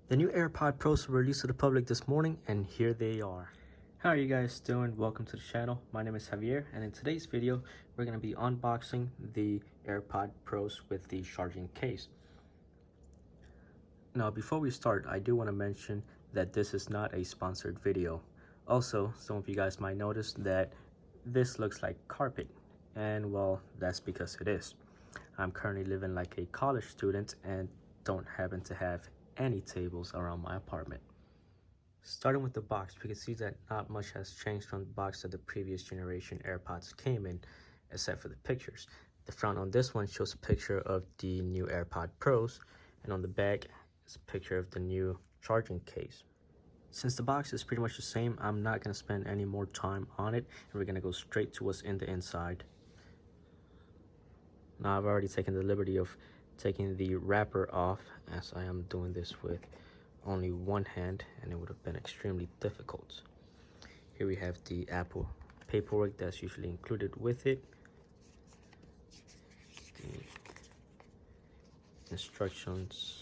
The new AirPod Pros were released to the public this morning, and here they are. How are you guys doing? Welcome to the channel. My name is Javier, and in today's video, we're going to be unboxing the AirPod Pros with the charging case. Now, before we start, I do want to mention that this is not a sponsored video. Also, some of you guys might notice that this looks like carpet, and well, that's because it is. I'm currently living like a college student and don't happen to have any tables around my apartment. Starting with the box, we can see that not much has changed from the box that the previous generation AirPods came in, except for the pictures. The front on this one shows a picture of the new AirPod Pros, and on the back is a picture of the new charging case. Since the box is pretty much the same, I'm not going to spend any more time on it, and we're going to go straight to what's in the inside. Now, I've already taken the liberty of taking the wrapper off, as I am doing this with only one hand, and it would have been extremely difficult. Here we have the Apple paperwork that's usually included with it, the instructions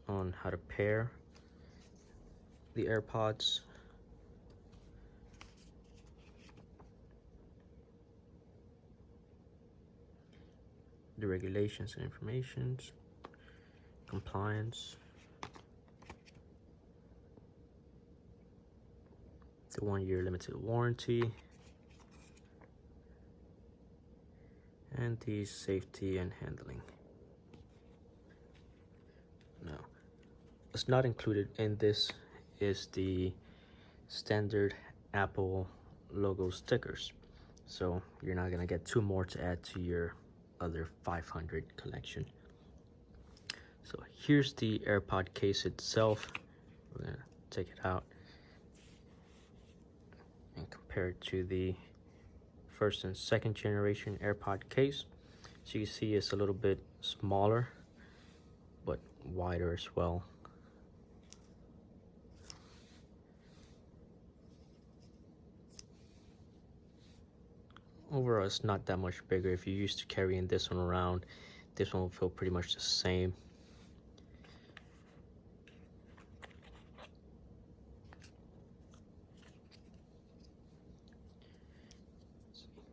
on how to pair the AirPods, the regulations and informations, compliance, the 1-year limited warranty, and the safety and handling. Now, what's not included in this is the standard Apple logo stickers, so you're not gonna get 2 more to add to your other 500 collection. So here's the AirPod case itself. We're gonna take it out and compare it to the first and second generation AirPod case. So you see it's a little bit smaller, but wider as well. Overall, it's not that much bigger. If you're used to carrying this one around, this one will feel pretty much the same.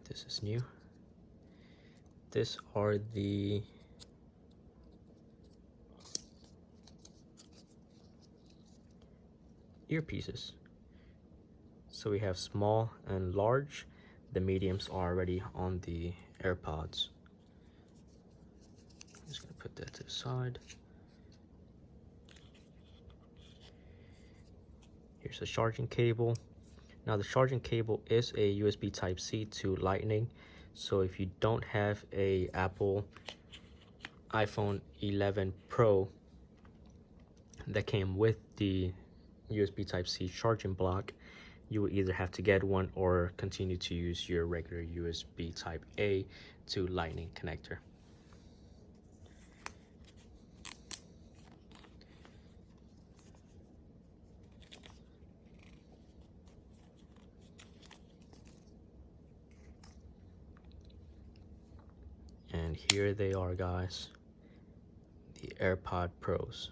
This is new. These are the earpieces. So we have small and large. The mediums are already on the AirPods. I'm just gonna put that to the side. Here's the charging cable. Now the charging cable is a USB Type-C to Lightning. So if you don't have a Apple iPhone 11 Pro that came with the USB Type-C charging block, you will either have to get one or continue to use your regular USB Type-A to Lightning connector. And here they are, guys, the AirPod Pros.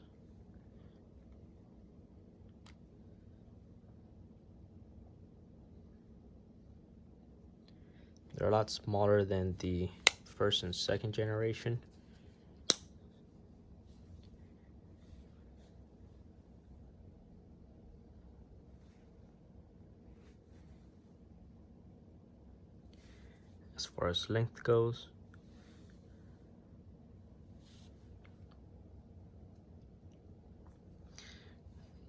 They're a lot smaller than the first and second generation. As far as length goes,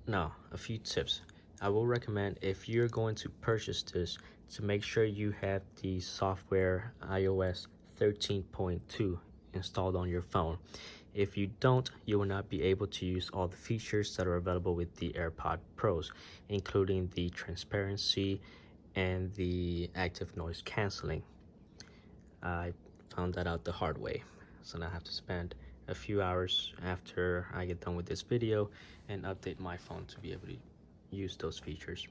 now a few tips. I will recommend, if you're going to purchase this, to make sure you have the software iOS 13.2 installed on your phone. If you don't, you will not be able to use all the features that are available with the AirPod Pros, including the transparency and the active noise canceling. I found that out the hard way, so now I have to spend a few hours after I get done with this video and update my phone to be able to use those features.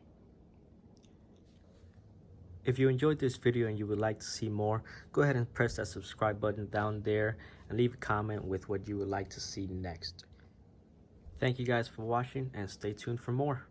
If you enjoyed this video and you would like to see more, go ahead and press that subscribe button down there and leave a comment with what you would like to see next. Thank you guys for watching and stay tuned for more.